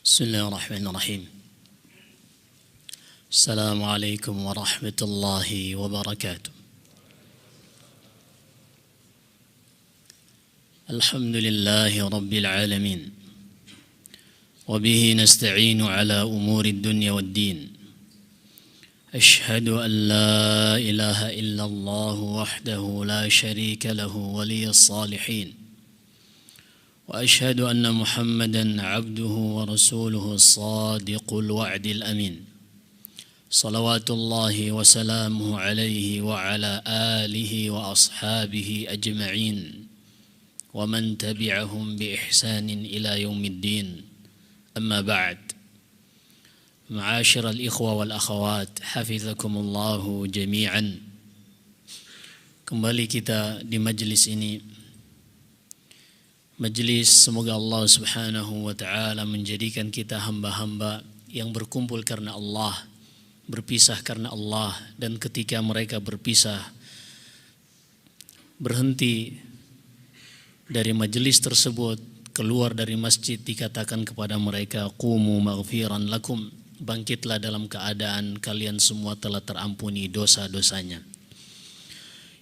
بسم الله الرحمن الرحيم. السلام عليكم ورحمة الله وبركاته. الحمد لله رب العالمين، وبه نستعين على أمور الدنيا والدين. أشهد أن لا إله إلا الله وحده لا شريك له ولي الصالحين، وأشهد أن محمدًا عبده ورسوله الصادق الوعد الأمين، صلوات الله وسلامه عليه وعلى آله وأصحابه أجمعين ومن تبعهم بإحسان إلى يوم الدين. أما بعد، معاشر الإخوة والأخوات حفظكم الله جميعا. Kembali kita di majlis ini, majlis semoga Allah Subhanahu wa taala menjadikan kita hamba-hamba yang berkumpul karena Allah, berpisah karena Allah, dan ketika mereka berpisah berhenti dari majlis tersebut, keluar dari masjid, dikatakan kepada mereka, qumu maghfiran lakum, bangkitlah dalam keadaan kalian semua telah terampuni dosa-dosanya.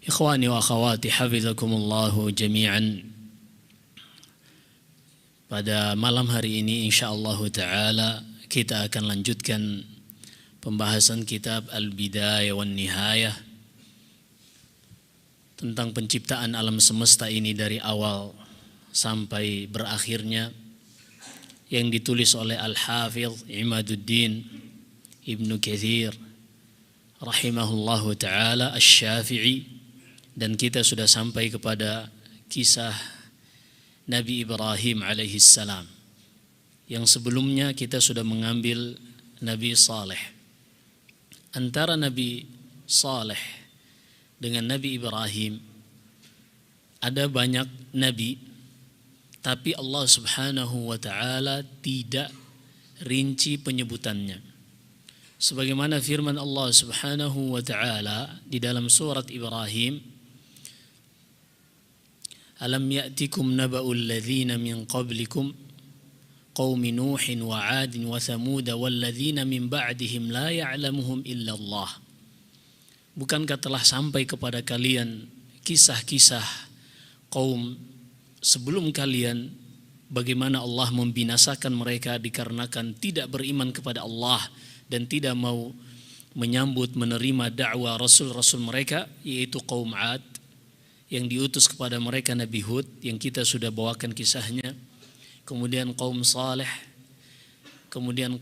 Ikhwani wa akhawati hafizakumullahu jami'an. Pada malam hari ini insyaallah ta'ala kita akan lanjutkan pembahasan kitab Al-Bidayah wan Nihayah tentang penciptaan alam semesta ini dari awal sampai berakhirnya, yang ditulis oleh Al-Hafidh Imaduddin Ibnu Katsir rahimahullahu ta'ala Asy-Syafi'i, dan kita sudah sampai kepada kisah Nabi Ibrahim alaihi salam. Yang sebelumnya kita sudah mengambil Nabi Saleh. Antara Nabi Saleh dengan Nabi Ibrahim ada banyak nabi, tapi Allah Subhanahu wa taala tidak rinci penyebutannya. Sebagaimana firman Allah Subhanahu wa taala di dalam surat Ibrahim, Alam ya'tikum naba'ul ladzina min qablikum qaumi Nuhin wa 'adin wa Thamud wal ladzina min ba'dihim la ya'lamuhum illa Allah. Bukankah telah sampai kepada kalian kisah-kisah kaum sebelum kalian, bagaimana Allah membinasakan mereka dikarenakan tidak beriman kepada Allah dan tidak mau menyambut menerima dakwah rasul-rasul mereka, yaitu kaum 'Ad yang diutus kepada mereka Nabi Hud yang kita sudah bawakan kisahnya, kemudian kaum Saleh, kemudian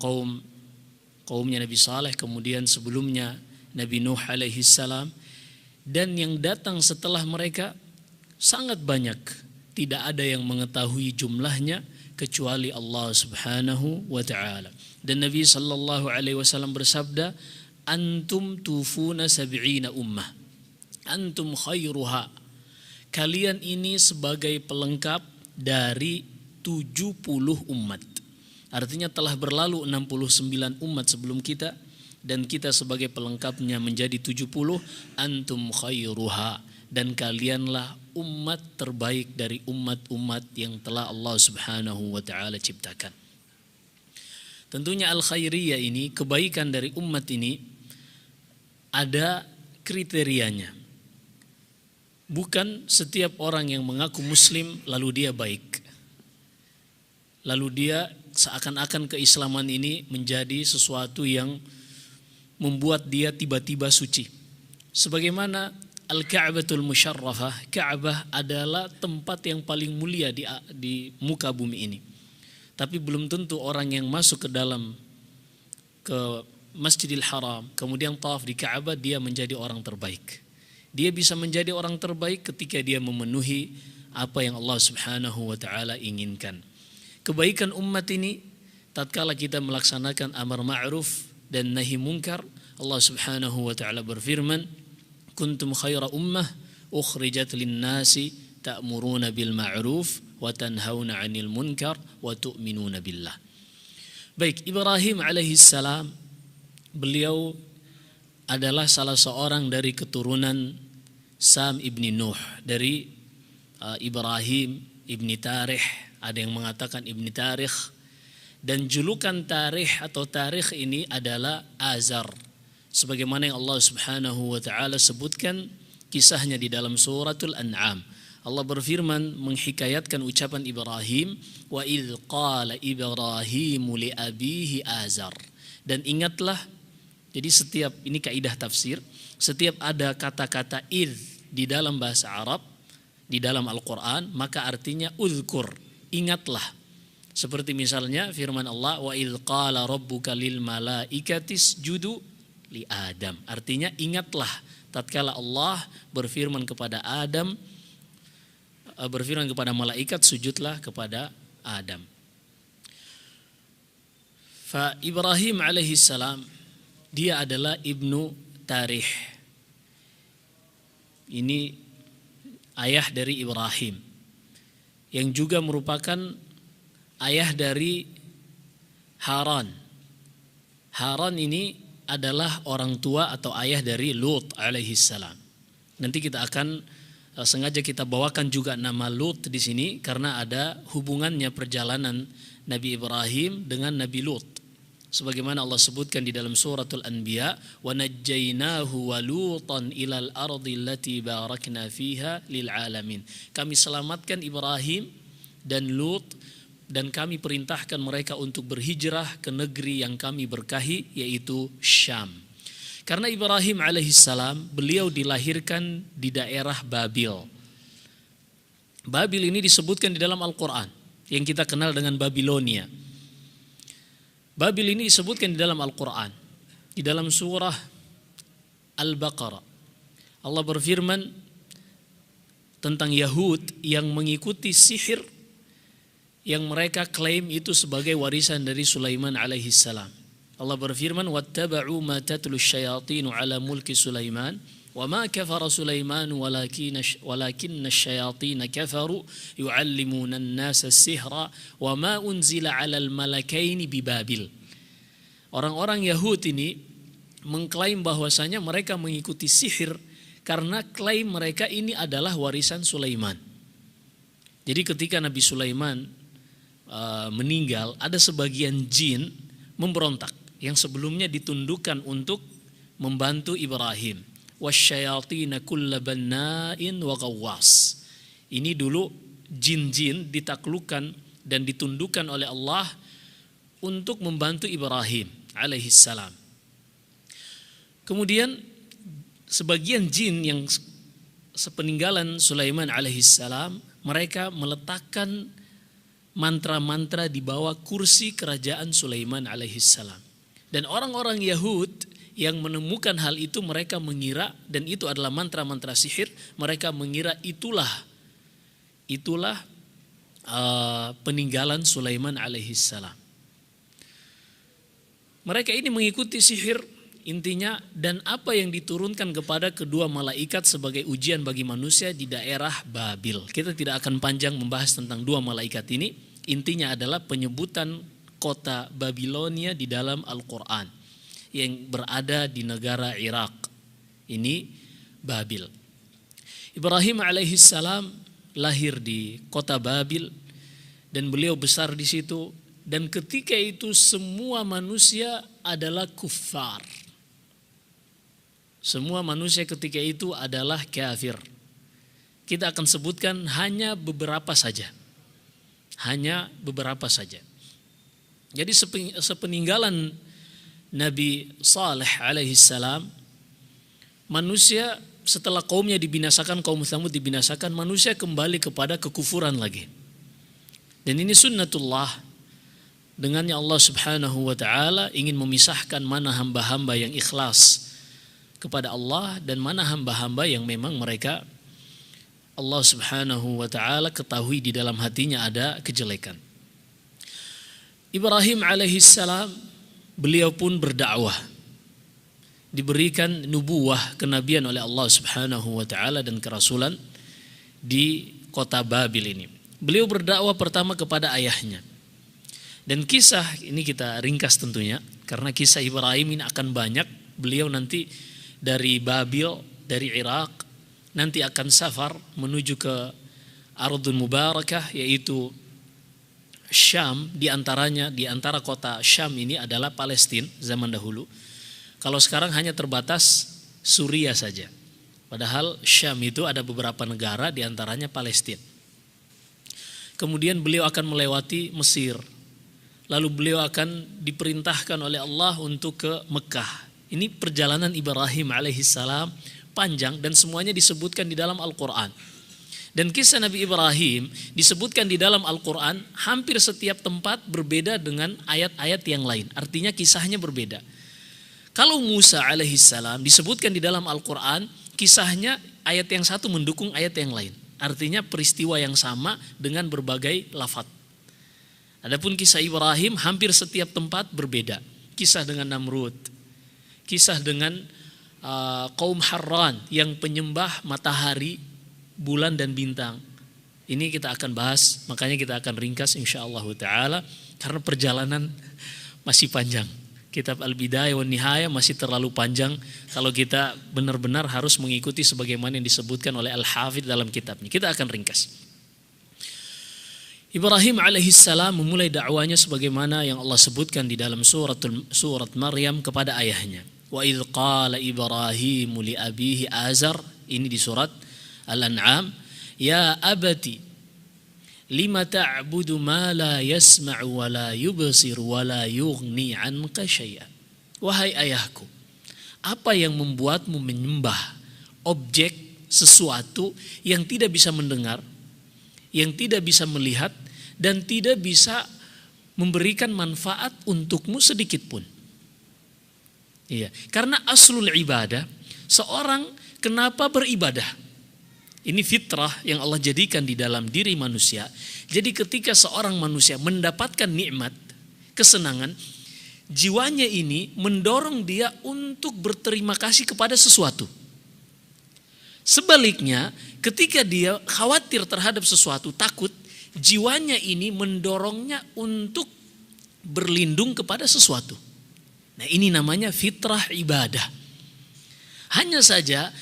kaumnya Nabi Saleh, kemudian sebelumnya Nabi Nuh alaihi salam, dan yang datang setelah mereka sangat banyak, tidak ada yang mengetahui jumlahnya kecuali Allah Subhanahu wa taala. Dan Nabi sallallahu alaihi wasallam bersabda, antum tufuna sab'ina ummah antum khairuha, kalian ini sebagai pelengkap dari 70 umat. Artinya telah berlalu 69 umat sebelum kita, dan kita sebagai pelengkapnya menjadi 70. Antum khairuha, dan kalianlah umat terbaik dari umat-umat yang telah Allah Subhanahu wa taala ciptakan. Tentunya al-khairiyah ini, kebaikan dari umat ini, ada kriterianya. Bukan setiap orang yang mengaku muslim lalu dia baik, lalu dia seakan-akan keislaman ini menjadi sesuatu yang membuat dia tiba-tiba suci. Sebagaimana Al-Ka'batul Musyarrafah, Ka'bah adalah tempat yang paling mulia di muka bumi ini. Tapi belum tentu orang yang masuk ke Masjidil Haram kemudian tawaf di Ka'bah dia menjadi orang terbaik. Dia bisa menjadi orang terbaik ketika dia memenuhi apa yang Allah Subhanahu wa taala inginkan. Kebaikan umat ini tatkala kita melaksanakan amar ma'ruf dan nahi munkar, Allah Subhanahu wa taala berfirman, kuntum khaira ummah ukhrijat lin-nasi ta'muruna bil ma'ruf wa tanhauna 'anil munkar wa tu'minuna billah. Baik, Ibrahim alaihi salam, beliau adalah salah seorang dari keturunan Sam ibni Nuh, dari Ibrahim ibni Tarikh, ada yang mengatakan ibni Tarikh, Dan julukan tarikh atau tarikh ini adalah Azar. Sebagaimana yang Allah Subhanahu wa taala sebutkan kisahnya di dalam suratul An'am. Allah berfirman menghikayatkan ucapan Ibrahim, wa idz qala Ibrahimu li abihi Azar. Dan ingatlah, jadi setiap ini kaidah tafsir, setiap ada kata-kata idz di dalam bahasa Arab, di dalam Al-Qur'an, maka artinya uzkur, ingatlah. Seperti misalnya firman Allah, wa idz qala rabbuka lil malaikati isjudu li Adam. Artinya ingatlah tatkala Allah berfirman kepada Adam, berfirman kepada malaikat, sujudlah kepada Adam. Fa Ibrahim alaihi salam dia adalah ibnu Tarikh. Ini ayah dari Ibrahim yang juga merupakan ayah dari Haran. Haran ini adalah orang tua atau ayah dari Lut alaihi salam. Nanti kita akan sengaja kita bawakan juga nama Lut di sini karena ada hubungannya perjalanan Nabi Ibrahim dengan Nabi Lut. Sebagaimana Allah sebutkan di dalam suratul Anbiya, wa najjaynahu wa lutan ilal ardi allati barakna fiha lil alamin. Kami selamatkan Ibrahim dan Lut dan kami perintahkan mereka untuk berhijrah ke negeri yang kami berkahi, yaitu Syam. Karena Ibrahim alaihissalam beliau dilahirkan di daerah Babil. Babil ini disebutkan di dalam Al-Quran yang kita kenal dengan Babilonia. Babil ini disebutkan di dalam Al-Quran, di dalam surah Al-Baqarah. Allah berfirman tentang Yahud yang mengikuti sihir yang mereka klaim itu sebagai warisan dari Sulaiman alaihissalam. Allah berfirman, wattaba'u ma tatlu syayatinu ala mulki Sulaiman wa ma kafara Sulaiman walakinna syayatina kafaru yu'allimuna an-nasa sihra wa ma unzila 'alal malakaini bi Babil. Orang-orang Yahud ini mengklaim bahwasanya mereka mengikuti sihir karena klaim mereka ini adalah warisan Sulaiman. Jadi ketika Nabi Sulaiman meninggal, ada sebagian jin memberontak yang sebelumnya ditundukkan untuk membantu Ibrahim. Wasyayatina kulla banna'in wa ghawwas. Ini dulu jin-jin ditaklukkan dan ditundukkan oleh Allah untuk membantu Ibrahim alaihissalam. Kemudian sebagian jin yang sepeninggalan Sulaiman alaihissalam, mereka meletakkan mantra-mantra di bawah kursi kerajaan Sulaiman alaihissalam. Dan orang-orang Yahud yang menemukan hal itu, mereka mengira, dan itu adalah mantra-mantra sihir, mereka mengira itulah peninggalan Sulaiman alaihissalam. Mereka ini mengikuti sihir intinya, dan apa yang diturunkan kepada kedua malaikat sebagai ujian bagi manusia di daerah Babil. Kita tidak akan panjang membahas tentang dua malaikat ini. Intinya adalah penyebutan kota Babilonia di dalam Al-Quran yang berada di negara Irak. Ini Babil. Ibrahim alaihissalam lahir di kota Babil dan beliau besar di situ. Dan ketika itu semua manusia adalah kuffar. Semua manusia ketika itu adalah kafir. Kita akan sebutkan hanya beberapa saja. Hanya beberapa saja. Jadi sepeninggalan Nabi Saleh alaihissalam, manusia setelah kaumnya dibinasakan, kaum Tsamud dibinasakan, manusia kembali kepada kekufuran lagi. Dan ini sunnatullah. Dengannya Allah Subhanahu wa taala ingin memisahkan mana hamba-hamba yang ikhlas kepada Allah dan mana hamba-hamba yang memang mereka Allah Subhanahu wa taala ketahui di dalam hatinya ada kejelekan. Ibrahim alaihissalam beliau pun berdakwah, diberikan nubuwah, kenabian oleh Allah Subhanahu wa taala dan kerasulan di kota Babil ini. Beliau berdakwah pertama kepada ayahnya. Dan kisah ini kita ringkas tentunya karena kisah Ibrahim ini akan banyak. Beliau nanti dari Babil, dari Irak, nanti akan safar menuju ke Ardul Mubarakah, yaitu Syam di antara kota Syam ini adalah Palestina zaman dahulu. Kalau sekarang hanya terbatas Suriah saja. Padahal Syam itu ada beberapa negara di antaranya Palestina. Kemudian beliau akan melewati Mesir. Lalu beliau akan diperintahkan oleh Allah untuk ke Mekah. Ini perjalanan Ibrahim alaihissalam panjang dan semuanya disebutkan di dalam Al-Quran. Dan kisah Nabi Ibrahim disebutkan di dalam Al-Quran hampir setiap tempat berbeda dengan ayat-ayat yang lain. Artinya kisahnya berbeda. Kalau Musa alaihissalam disebutkan di dalam Al-Quran, kisahnya ayat yang satu mendukung ayat yang lain. Artinya peristiwa yang sama dengan berbagai lafaz. Adapun kisah Ibrahim hampir setiap tempat berbeda. Kisah dengan Namrud, kisah dengan kaum Harran yang penyembah matahari, bulan dan bintang. Ini kita akan bahas, makanya kita akan ringkas insyaallah taala karena perjalanan masih panjang. Kitab Al-Bidayah wan Nihayah masih terlalu panjang kalau kita benar-benar harus mengikuti sebagaimana yang disebutkan oleh Al-Hafidz dalam kitabnya. Kita akan ringkas. Ibrahim alaihissalam memulai dakwanya sebagaimana yang Allah sebutkan di dalam surat Maryam kepada ayahnya. Wa idz qala Ibrahimu li abihi Azar, ini di surat Al-An'am, ya abati lima ta'budu ma la yasma'u wa la yubsir wa la yughni 'anka syai'an. Wahai ayahku, apa yang membuatmu menyembah objek sesuatu yang tidak bisa mendengar, yang tidak bisa melihat dan tidak bisa memberikan manfaat untukmu sedikit pun. Iya, karena aslul ibadah, seorang kenapa beribadah? Ini fitrah yang Allah jadikan di dalam diri manusia. Jadi ketika seorang manusia mendapatkan nikmat, kesenangan, jiwanya ini mendorong dia untuk berterima kasih kepada sesuatu. Sebaliknya, ketika dia khawatir terhadap sesuatu, takut, jiwanya ini mendorongnya untuk berlindung kepada sesuatu. Nah, ini namanya fitrah ibadah. Hanya saja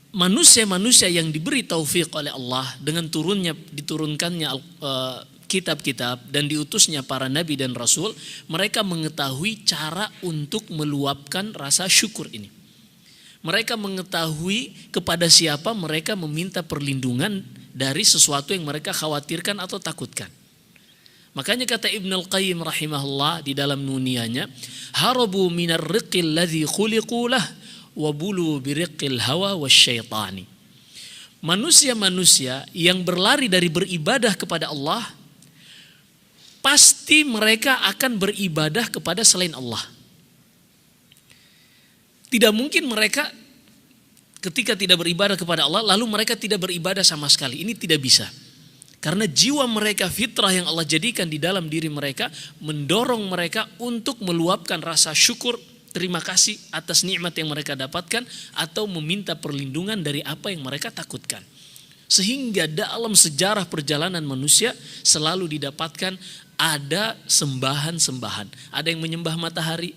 manusia-manusia yang diberi taufik oleh Allah dengan diturunkannya kitab-kitab dan diutusnya para nabi dan rasul, mereka mengetahui cara untuk meluapkan rasa syukur ini. Mereka mengetahui kepada siapa mereka meminta perlindungan dari sesuatu yang mereka khawatirkan atau takutkan. Makanya kata Ibnu Al-Qayyim rahimahullah di dalam nuniyahnya, harabu minar riqil ladzi khuliqu lah wa bulu biriqil hawa wasyaitani. Manusia-manusia yang berlari dari beribadah kepada Allah, pasti mereka akan beribadah kepada selain Allah. Tidak mungkin mereka ketika tidak beribadah kepada Allah lalu mereka tidak beribadah sama sekali. Ini tidak bisa. Karena jiwa mereka, fitrah yang Allah jadikan di dalam diri mereka mendorong mereka untuk meluapkan rasa syukur, terima kasih atas nikmat yang mereka dapatkan atau meminta perlindungan dari apa yang mereka takutkan. Sehingga dalam sejarah perjalanan manusia selalu didapatkan ada sembahan-sembahan. Ada yang menyembah matahari,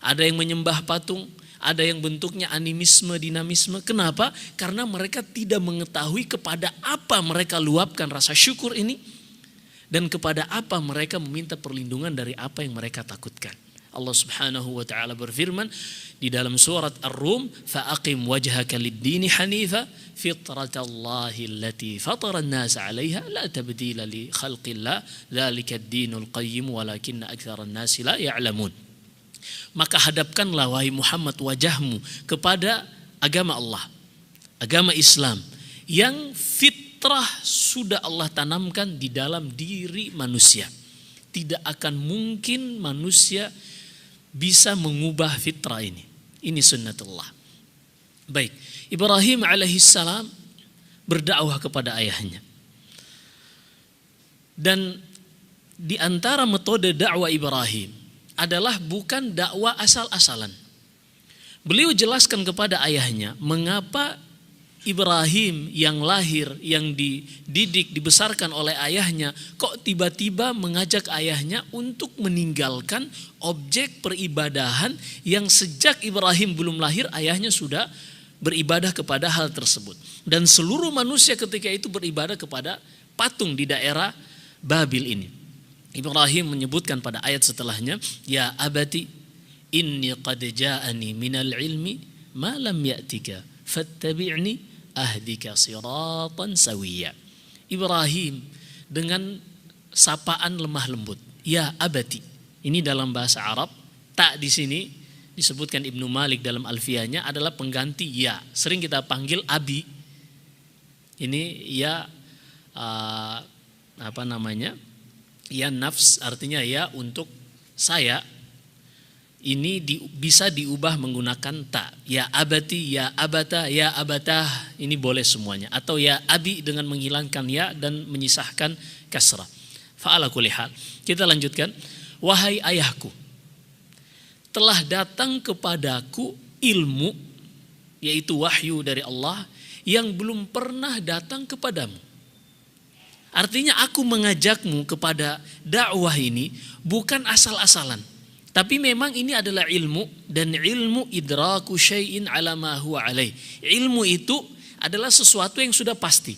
ada yang menyembah patung, ada yang bentuknya animisme, dinamisme. Kenapa? Karena mereka tidak mengetahui kepada apa mereka luapkan rasa syukur ini dan kepada apa mereka meminta perlindungan dari apa yang mereka takutkan. Allah Subhanahu wa taala berfirman di dalam surat Ar-Rum, "Fa'aqim wajhaka lid-dini hanifa fitratallahi allati fatara an-nasa 'alaiha la tabdila li khalqillah dzalika ad-dinul qayyim walakinna aktsaran nasi la ya'lamun." Maka hadapkanlah wahai Muhammad wajahmu kepada agama Allah, agama Islam yang fitrah sudah Allah tanamkan di dalam diri manusia. Tidak akan mungkin manusia bisa mengubah fitrah ini. Ini sunnatullah. Baik, Ibrahim alaihissalam berdakwah kepada ayahnya. Dan di antara metode dakwah Ibrahim adalah bukan dakwah asal-asalan. Beliau jelaskan kepada ayahnya mengapa Ibrahim yang lahir, yang dididik, dibesarkan oleh ayahnya, kok tiba-tiba mengajak ayahnya untuk meninggalkan objek peribadahan yang sejak Ibrahim belum lahir ayahnya sudah beribadah kepada hal tersebut. Dan seluruh manusia ketika itu beribadah kepada patung di daerah Babil ini. Ibrahim menyebutkan pada ayat setelahnya, ya abati inni qad ja'ani minal ilmi ma lam ya'tika fattabi'ni ahdika siratan sawiyya. Ibrahim dengan sapaan lemah lembut, ya abati. Ini dalam bahasa Arab, tak di sini disebutkan Ibnu Malik dalam Alfiyahnya adalah pengganti ya. Sering kita panggil abi. Ini ya ya nafs, artinya ya untuk saya. Ini bisa diubah menggunakan ta. Ya abati, ya abata, ya abatah. Ini boleh semuanya. Atau ya abi dengan menghilangkan ya dan menyisahkan kasrah. Fa'ala kulli hal. Kita lanjutkan. Wahai ayahku, telah datang kepadaku ilmu, yaitu wahyu dari Allah, yang belum pernah datang kepadamu. Artinya aku mengajakmu kepada dakwah ini bukan asal-asalan. Tapi memang ini adalah ilmu, dan ilmu idraku syai'in ala ma huwa alaih. Ilmu itu adalah sesuatu yang sudah pasti.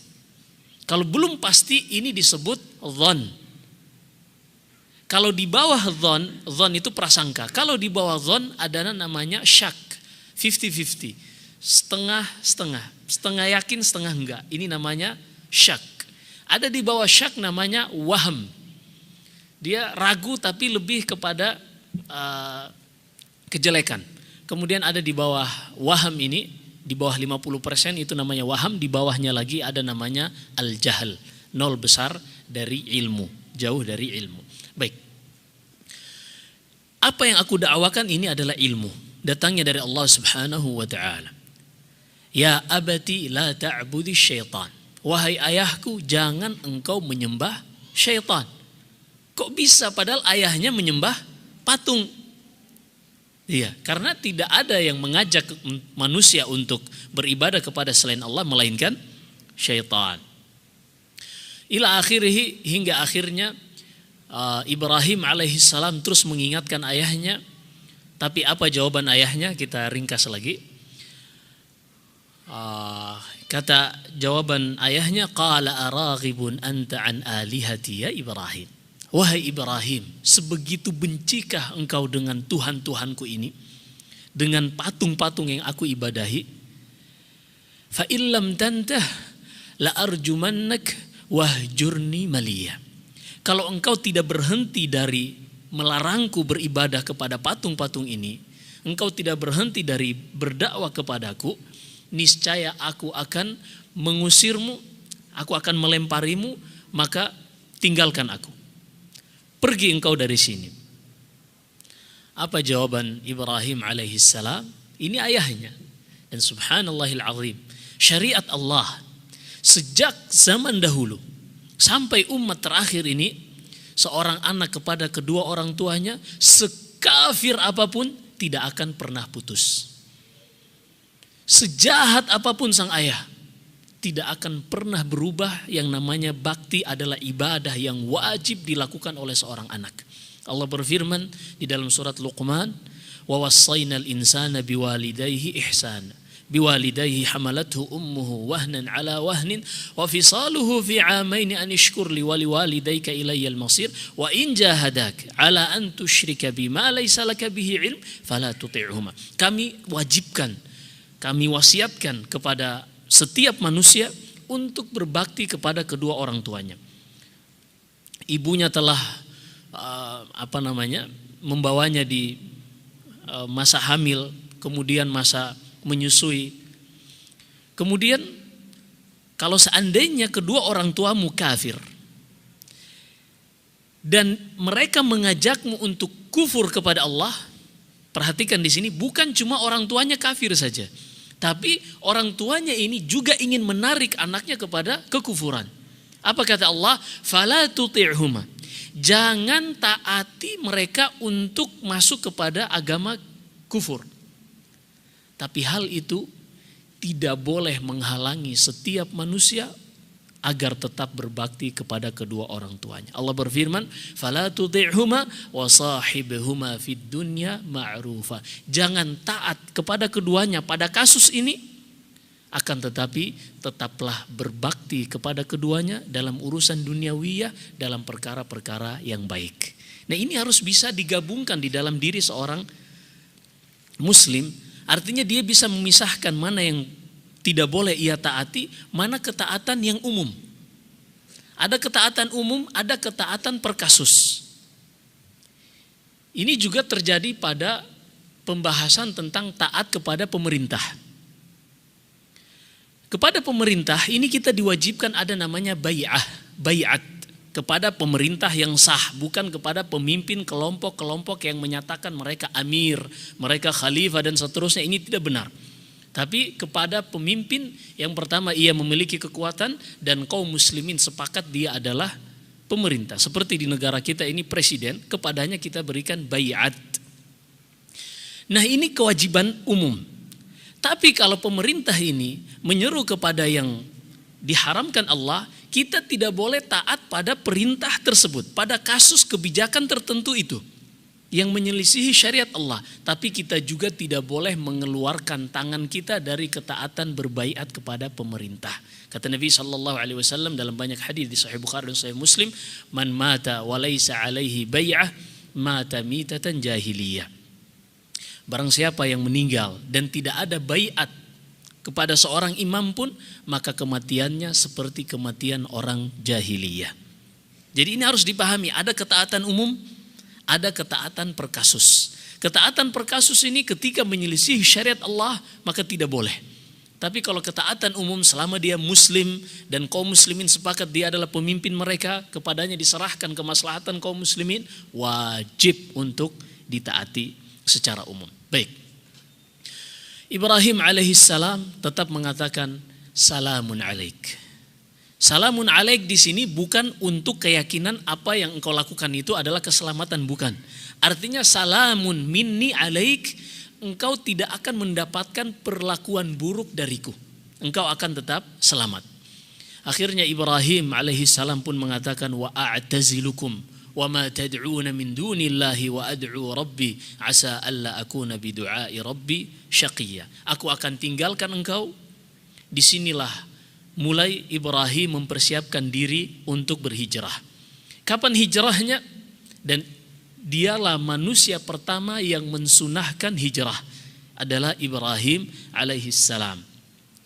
Kalau belum pasti ini disebut dhann. Kalau di bawah dhann itu prasangka. Kalau di bawah dhann ada namanya syak, 50-50. Setengah-setengah. Setengah yakin, setengah enggak. Ini namanya syak. Ada di bawah syak namanya waham. Dia ragu tapi lebih kepada kejelekan. Kemudian ada di bawah waham ini, di bawah 50% itu namanya waham. Di bawahnya lagi ada namanya al-jahl. Nol besar dari ilmu. Jauh dari ilmu. Baik. Apa yang aku dakwakan ini adalah ilmu. Datangnya dari Allah Subhanahu wa ta'ala. Ya abati la ta'budi syaitan. Wahai ayahku, jangan engkau menyembah syaitan. Kok bisa padahal ayahnya menyembah patung? Iya, karena tidak ada yang mengajak manusia untuk beribadah kepada selain Allah melainkan syaitan. Ila akhirih, hingga akhirnya Ibrahim alaihissalam terus mengingatkan ayahnya. Tapi apa jawaban ayahnya? Kita ringkas lagi. Kata jawaban ayahnya, qala araghibun anta an alihati ya Ibrahim. Wahai Ibrahim, sebegitu bencikah engkau dengan Tuhan-Tuhanku ini, dengan patung-patung yang aku ibadahi? Fa illam tantah la arjumannak wahjurni maliyah. Kalau engkau tidak berhenti dari melarangku beribadah kepada patung-patung ini, engkau tidak berhenti dari berdakwah kepadaku, niscaya aku akan mengusirmu, aku akan melemparimu, maka tinggalkan aku. Pergi engkau dari sini. Apa jawaban Ibrahim alaihissalam? Ini ayahnya. Dan subhanallahil azim, syariat Allah sejak zaman dahulu sampai umat terakhir ini, seorang anak kepada kedua orang tuanya, sekafir apapun tidak akan pernah putus. Sejahat apapun sang ayah, tidak akan pernah berubah. Yang namanya bakti adalah ibadah yang wajib dilakukan oleh seorang anak. Allah berfirman di dalam surat Luqman, wa wassaynal insana biwalidayhi ihsana. Biwalidayhi hamalathu ummuhu wahnan ala wahnin wa fisaluhu fi 'amaini an ishkur li wa liwalidayka ilayyal masir wa in jahadak ala an tusyrika bima laysa laka bihi ilm fala tuti'huma. Kami wajibkan, kami wasiatkan kepada setiap manusia untuk berbakti kepada kedua orang tuanya. Ibunya telah membawanya di masa hamil, kemudian masa menyusui. Kemudian kalau seandainya kedua orang tuamu kafir dan mereka mengajakmu untuk kufur kepada Allah, perhatikan di sini bukan cuma orang tuanya kafir saja, tapi orang tuanya ini juga ingin menarik anaknya kepada kekufuran. Apa kata Allah? Fala tuti'huma. Jangan taati mereka untuk masuk kepada agama kufur. Tapi hal itu tidak boleh menghalangi setiap manusia agar tetap berbakti kepada kedua orang tuanya. Allah berfirman, "Fala tuti'huma wa sahibhuma fid dunya ma'rufa." Jangan taat kepada keduanya pada kasus ini Akan tetapi tetaplah berbakti kepada keduanya dalam urusan duniawiyah, dalam perkara-perkara yang baik. Nah, ini harus bisa digabungkan di dalam diri seorang muslim. Artinya dia bisa memisahkan mana yang tidak boleh ia taati, mana ketaatan yang umum. Ada ketaatan umum, ada ketaatan per kasus. Ini juga terjadi pada pembahasan tentang taat kepada pemerintah. Kepada pemerintah ini kita diwajibkan ada namanya bai'at kepada pemerintah yang sah, bukan kepada pemimpin kelompok-kelompok yang menyatakan mereka amir, mereka khalifah dan seterusnya. Ini tidak benar. Tapi kepada pemimpin yang pertama ia memiliki kekuatan dan kaum muslimin sepakat dia adalah pemerintah. Seperti di negara kita ini presiden, kepadanya kita berikan bai'at. Nah, ini kewajiban umum. Tapi kalau pemerintah ini menyeru kepada yang diharamkan Allah, kita tidak boleh taat pada perintah tersebut, pada kasus kebijakan tertentu itu yang menyelisihi syariat Allah. Tapi kita juga tidak boleh mengeluarkan tangan kita dari ketaatan berbaiat kepada pemerintah. Kata Nabi SAW dalam banyak hadis di Sahih Bukhari dan Sahih Muslim, man mata wa laisa alaihi bai'ah mata mitatan jahiliyah. Barang siapa yang meninggal dan tidak ada baiat kepada seorang imam pun, maka kematiannya seperti kematian orang jahiliyah. Jadi ini harus dipahami, ada ketaatan umum, ada ketaatan per kasus. Ketaatan per kasus ini ketika menyelisih syariat Allah, maka tidak boleh. Tapi kalau ketaatan umum selama dia muslim dan kaum muslimin sepakat dia adalah pemimpin mereka, kepadanya diserahkan kemaslahatan kaum muslimin, wajib untuk ditaati secara umum. Baik. Ibrahim alaihissalam tetap mengatakan salamun alaik. Salamun alaik di sini bukan untuk keyakinan apa yang engkau lakukan itu adalah keselamatan, bukan. Artinya salamun minni alaik, engkau tidak akan mendapatkan perlakuan buruk dariku. Engkau akan tetap selamat. Akhirnya Ibrahim alaihissalam pun mengatakan wa a'tazilukum wa ma tad'una min dunillahi wa ad'u rabbi asa alla akuna bidu'ai rabbi syaqiyya. Aku akan tinggalkan engkau. Disinilah mulai Ibrahim mempersiapkan diri untuk berhijrah. Kapan hijrahnya? Dan dialah manusia pertama yang mensunahkan hijrah adalah Ibrahim alaihissalam.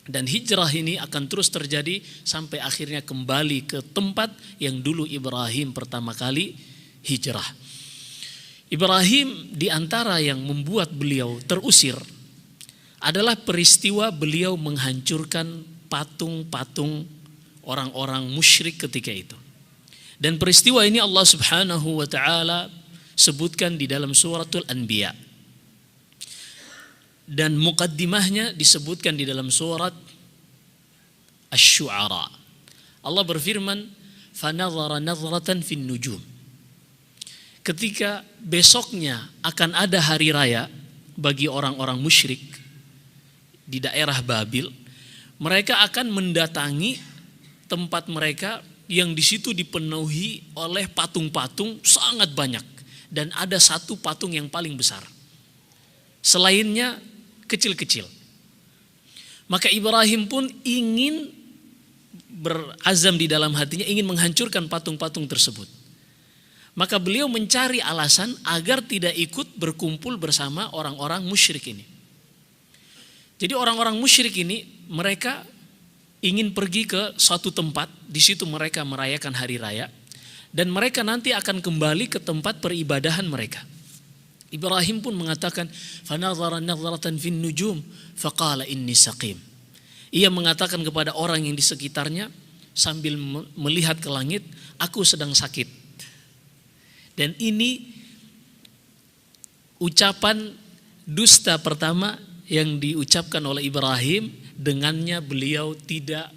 Dan hijrah ini akan terus terjadi sampai akhirnya kembali ke tempat yang dulu Ibrahim pertama kali hijrah. Ibrahim di antara yang membuat beliau terusir adalah peristiwa beliau menghancurkan patung-patung orang-orang musyrik ketika itu. Dan peristiwa ini Allah Subhanahu wa taala sebutkan di dalam suratul Anbiya. Dan muqaddimahnya disebutkan di dalam surat Asy-Syu'ara. Allah berfirman, "Fanadhara nadhratan fin nujum." Ketika besoknya akan ada hari raya bagi orang-orang musyrik di daerah Babil, mereka akan mendatangi tempat mereka yang di situ dipenuhi oleh patung-patung sangat banyak, dan ada satu patung yang paling besar. Selainnya kecil-kecil. Maka Ibrahim pun ingin berazam di dalam hatinya, ingin menghancurkan patung-patung tersebut. Maka beliau mencari alasan agar tidak ikut berkumpul bersama orang-orang musyrik ini. Jadi orang-orang musyrik ini mereka ingin pergi ke suatu tempat, di situ mereka merayakan hari raya, dan mereka nanti akan kembali ke tempat peribadahan mereka. Ibrahim pun mengatakan, "Fanadhara nadhratan fin nujum, faqala inni saqim." Ia mengatakan kepada orang yang di sekitarnya sambil melihat ke langit, "Aku sedang sakit." Dan ini ucapan dusta pertama yang diucapkan oleh Ibrahim. Dengannya beliau tidak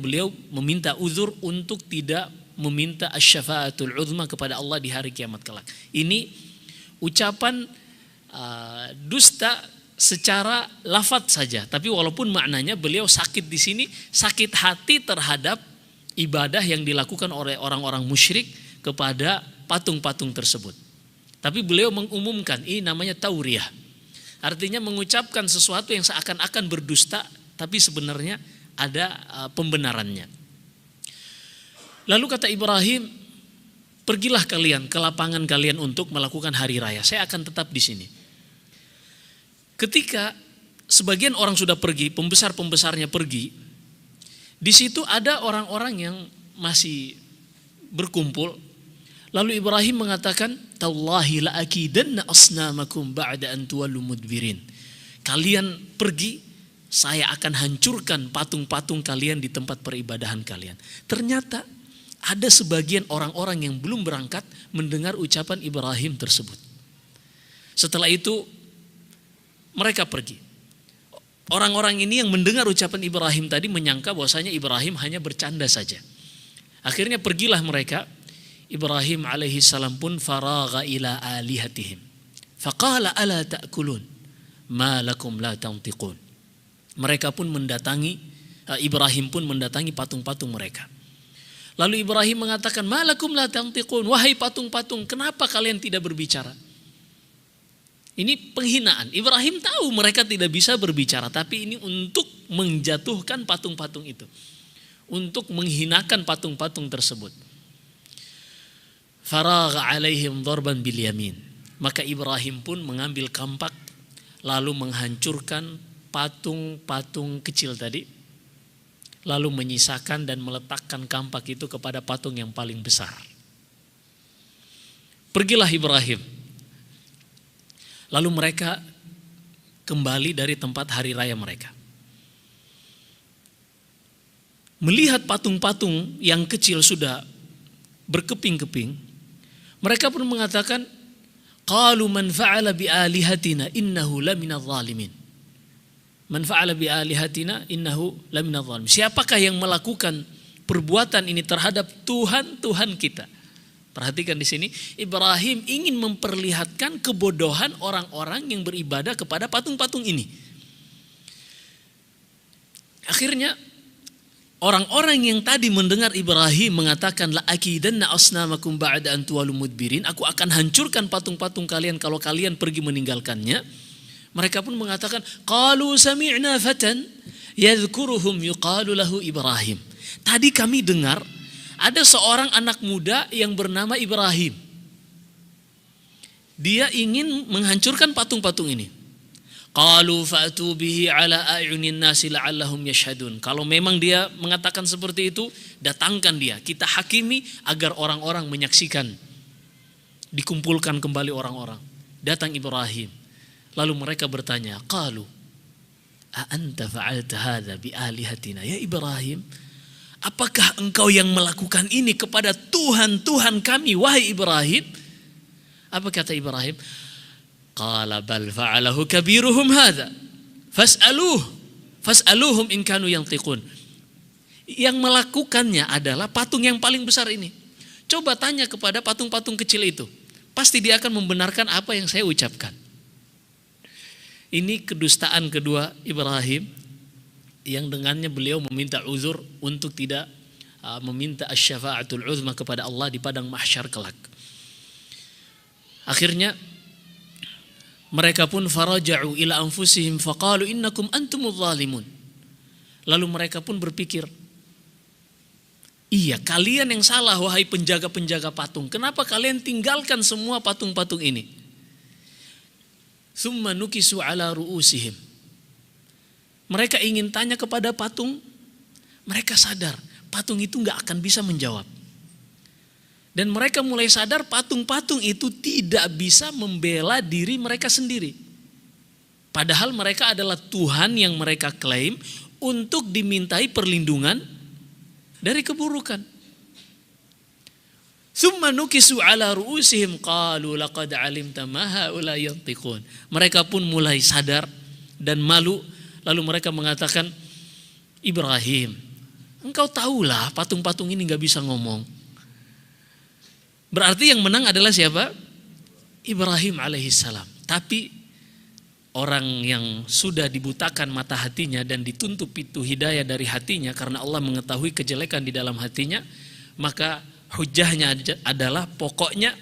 beliau meminta uzur untuk tidak meminta asy-syafa'atul uzma kepada Allah di hari kiamat kelak. Ini ucapan dusta secara lafaz saja, tapi walaupun maknanya beliau sakit di sini, sakit hati terhadap ibadah yang dilakukan oleh orang-orang musyrik kepada patung-patung tersebut. Tapi beliau mengumumkan, ini namanya tauriyah. Artinya mengucapkan sesuatu yang seakan-akan berdusta, tapi sebenarnya ada pembenarannya. Lalu kata Ibrahim, pergilah kalian ke lapangan kalian untuk melakukan hari raya. Saya akan tetap di sini. Ketika sebagian orang sudah pergi, pembesar-pembesarnya pergi, di situ ada orang-orang yang masih berkumpul. Lalu Ibrahim mengatakan, "Tallahi la akidanna asnamakum ba'da an tuwallu mudbirin." Kalian pergi, saya akan hancurkan patung-patung kalian di tempat peribadahan kalian. Ternyata ada sebagian orang-orang yang belum berangkat mendengar ucapan Ibrahim tersebut. Setelah itu mereka pergi. Orang-orang ini yang mendengar ucapan Ibrahim tadi menyangka bahwasanya Ibrahim hanya bercanda saja. Akhirnya pergilah mereka. Ibrahim alaihi salam pun faragha ila alihatihim. Faqala ala ta'kulun ma lakum la tantiqun. Mereka pun mendatangi, Ibrahim pun mendatangi patung-patung mereka. Lalu Ibrahim mengatakan, ma lakum la tantiqun, wahai patung-patung, kenapa kalian tidak berbicara? Ini penghinaan. Ibrahim tahu mereka tidak bisa berbicara, tapi ini untuk menjatuhkan patung-patung itu, untuk menghinakan patung-patung tersebut. Faragha alaihim darban bil yamin. Maka Ibrahim pun mengambil kampak lalu menghancurkan patung-patung kecil tadi, lalu menyisakan dan meletakkan kampak itu kepada patung yang paling besar. Pergilah Ibrahim. Lalu mereka kembali dari tempat hari raya mereka. Melihat patung-patung yang kecil sudah berkeping-keping, mereka pun mengatakan, qalu man fa'ala bi alihatina innahu laminadh zalimin. Man fa'ala bi alihatina innahu laminadh zalimin. Siapakah yang melakukan perbuatan ini terhadap Tuhan kita? Perhatikan di sini, Ibrahim ingin memperlihatkan kebodohan orang-orang yang beribadah kepada patung-patung ini. Akhirnya orang-orang yang tadi mendengar Ibrahim mengatakan la akidanna asnamakum ba'da an tuwallu mudbirin, aku akan hancurkan patung-patung kalian kalau kalian pergi meninggalkannya. Mereka pun mengatakan, qalu sami'na fatan yadhkuruhum yuqalu lahu Ibrahim. Tadi kami dengar ada seorang anak muda yang bernama Ibrahim. Dia ingin menghancurkan patung-patung ini. Qalu fa'tu bihi ala a'yunin nasi la'allahum yashhadun. Kalau memang dia mengatakan seperti itu, datangkan dia, kita hakimi agar orang-orang menyaksikan. Dikumpulkan kembali orang-orang. Datang Ibrahim. Lalu mereka bertanya, qalu a anta fa'alta hadza bi alihatina ya Ibrahim? Apakah engkau yang melakukan ini kepada Tuhan kami wahai Ibrahim? Apa kata Ibrahim? Qala bal fa'alahu kabiruhum hadza fas'aluhum in kanu yantiqun. Yang melakukannya adalah patung yang paling besar ini. Coba tanya kepada patung-patung kecil itu. Pasti dia akan membenarkan apa yang saya ucapkan. Ini kedustaan kedua Ibrahim, yang dengannya beliau meminta uzur untuk tidak meminta asy-syafa'atul uzma kepada Allah di padang mahsyar kelak. Akhirnya mereka pun faraja'u ila anfusihim faqalu innakum antumudz zalimun. Lalu mereka pun berpikir, iya, kalian yang salah wahai penjaga-penjaga patung. Kenapa kalian tinggalkan semua patung-patung ini? Tsumma nukisu ala ru'usihim. Mereka ingin tanya kepada patung, mereka sadar patung itu gak akan bisa menjawab. Dan mereka mulai sadar patung-patung itu tidak bisa membela diri mereka sendiri. Padahal mereka adalah Tuhan yang mereka klaim untuk dimintai perlindungan dari keburukan. Tsumma nukisu ala ru'usihim qalu laqad alimta ma haula yantiqun. Mereka pun mulai sadar dan malu. Lalu mereka mengatakan, Ibrahim, engkau tahulah patung-patung ini gak bisa ngomong. Berarti yang menang adalah siapa? Ibrahim alaihissalam. Tapi orang yang sudah dibutakan mata hatinya dan ditutup pintu hidayah dari hatinya karena Allah mengetahui kejelekan di dalam hatinya, maka hujahnya adalah pokoknya.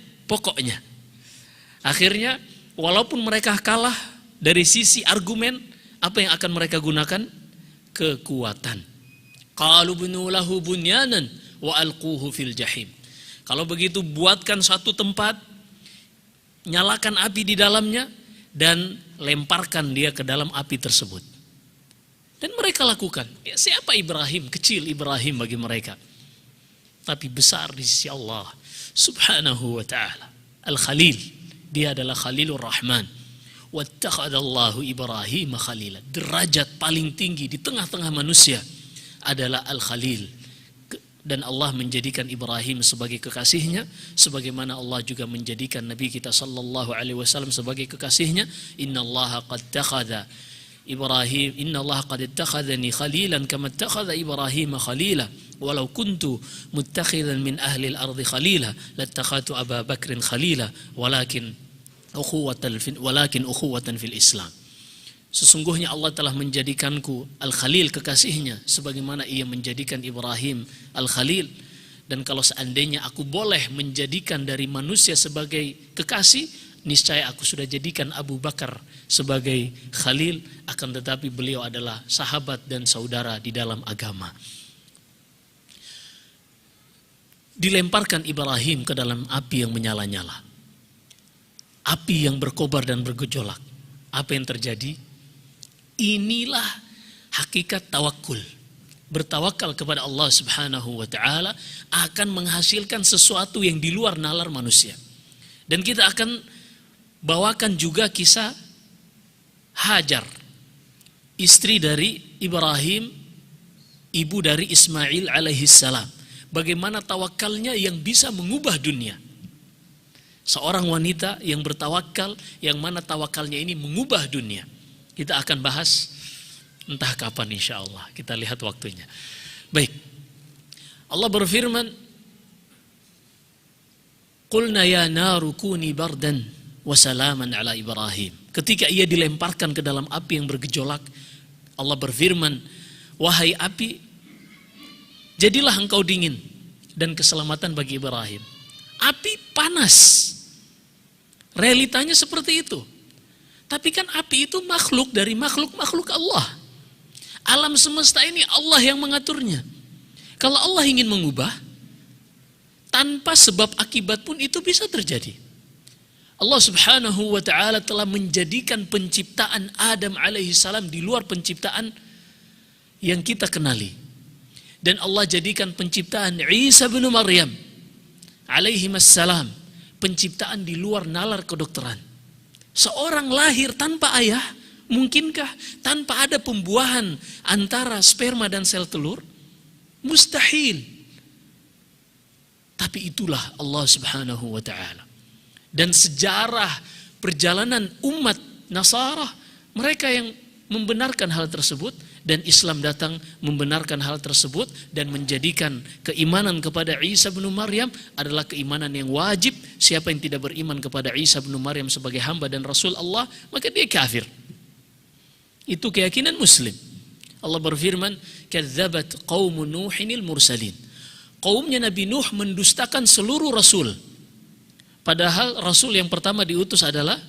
Akhirnya walaupun mereka kalah Dari sisi argumen, apa yang akan mereka gunakan? Kekuatan. Qalu binu lahu bunyanan wa alquhu fil jahim. Kalau begitu buatkan satu tempat, nyalakan api di dalamnya dan lemparkan dia ke dalam api tersebut. Dan mereka lakukan. Ya, siapa Ibrahim? Kecil Ibrahim bagi mereka, tapi besar di sisi Allah Subhanahu wa ta'ala. Al-Khalil, dia adalah Khalilur Rahman. Wattakhadallahu Ibrahim khalila. Derajat paling tinggi di tengah-tengah manusia adalah Al-Khalil. Dan Allah menjadikan Ibrahim sebagai kekasihnya, sebagaimana Allah juga menjadikan Nabi kita sallallahu alaihi wasallam sebagai kekasihnya. Innallaha qad takhadha Ibrahim, innallaha qad ittakhadhani khalilan kama ittakhadha Ibrahim khalila. Walau kuntu muttakhidan min ahli al-ardi khalila lattakhadtu Aba Bakrin khalila walakin ukhuwatan fil Islam. Sesungguhnya Allah telah menjadikanku Al-Khalil, kekasihnya, sebagaimana ia menjadikan Ibrahim Al-Khalil. Dan kalau seandainya aku boleh menjadikan dari manusia sebagai kekasih, niscaya aku sudah jadikan Abu Bakar sebagai Khalil. Akan tetapi beliau adalah sahabat dan saudara di dalam agama. Dilemparkan Ibrahim ke dalam api yang menyala-nyala, api yang berkobar dan bergejolak. Apa yang terjadi? Inilah hakikat tawakul. Bertawakal kepada Allah Subhanahu wa ta'ala akan menghasilkan sesuatu yang di luar nalar manusia. Dan kita akan bawakan juga kisah Hajar, istri dari Ibrahim, ibu dari Ismail alaihissalam. Bagaimana tawakalnya yang bisa mengubah dunia. Seorang wanita yang bertawakal, yang mana tawakalnya ini mengubah dunia. Kita akan bahas entah kapan, insya Allah. Kita lihat waktunya. Baik. Allah berfirman, Qulna ya naru kuni bardan wa salaman ala Ibrahim. Ketika ia dilemparkan ke dalam api yang bergejolak, Allah berfirman, wahai api, jadilah engkau dingin dan keselamatan bagi Ibrahim. Api panas. Realitanya seperti itu. Tapi kan api itu makhluk dari makhluk-makhluk Allah. Alam semesta ini Allah yang mengaturnya. Kalau Allah ingin mengubah, tanpa sebab akibat pun itu bisa terjadi. Allah Subhanahu wa ta'ala telah menjadikan penciptaan Adam alaihissalam di luar penciptaan yang kita kenali. Dan Allah jadikan penciptaan Isa bin Maryam alaihissalam penciptaan di luar nalar kedokteran. Seorang lahir tanpa ayah, mungkinkah tanpa ada pembuahan antara sperma dan sel telur? Mustahil. Tapi itulah Allah Subhanahu wa ta'ala. Dan sejarah perjalanan umat Nasara, mereka yang membenarkan hal tersebut, dan Islam datang membenarkan hal tersebut dan menjadikan keimanan kepada Isa bin Maryam adalah keimanan yang wajib. Siapa yang tidak beriman kepada Isa bin Maryam sebagai hamba dan Rasul Allah, maka dia kafir. Itu keyakinan Muslim. Allah berfirman, kadzabat qaum Nuhinil mursalin. Kaumnya Nabi Nuh mendustakan seluruh Rasul. Padahal Rasul yang pertama diutus adalah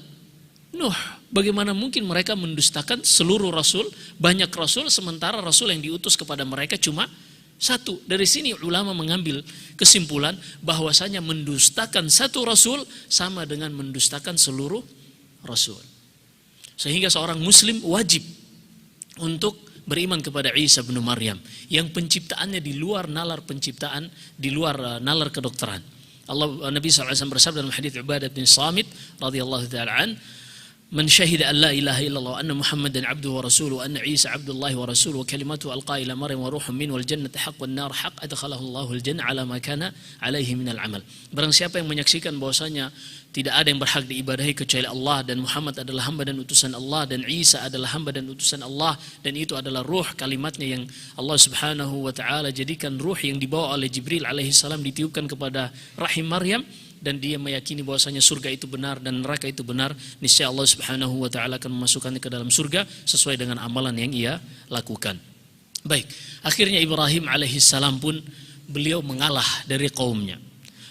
Nuh. Bagaimana mungkin mereka mendustakan seluruh Rasul, banyak Rasul, sementara Rasul yang diutus kepada mereka cuma satu. Dari sini ulama mengambil kesimpulan bahwasanya mendustakan satu Rasul sama dengan mendustakan seluruh Rasul. Sehingga seorang Muslim wajib untuk beriman kepada Isa bin Maryam yang penciptaannya di luar nalar penciptaan, di luar nalar kedokteran. Nabi SAW bersabda dalam hadits Ubadah bin Samit radhiyallahu ta'ala an, Man syahida an la ilaha illallah anna Muhammadan abduhu wa rasuluhu anna Isa abdullahi wa rasuluhu wa kalimatuhu alqa ila Maryam wa ruhum min wal jannati haqq wan nar haqq adkhalahu Allahu al jannah ala ma kana alaihi minal amal. Barang siapa yang menyaksikan bahwasanya tidak ada yang berhak diibadahi kecuali Allah, dan Muhammad adalah hamba dan utusan Allah, dan Isa adalah hamba dan utusan Allah, dan itu adalah ruh kalimatnya yang Allah Subhanahu wa ta'ala jadikan ruh yang dibawa oleh Jibril alaihi salam ditiupkan kepada rahim Maryam, dan dia meyakini bahwasanya surga itu benar dan neraka itu benar, niscaya Allah Subhanahu wa ta'ala akan memasukkannya ke dalam surga sesuai dengan amalan yang ia lakukan. Baik, akhirnya Ibrahim alaihi salam pun beliau mengalah dari kaumnya.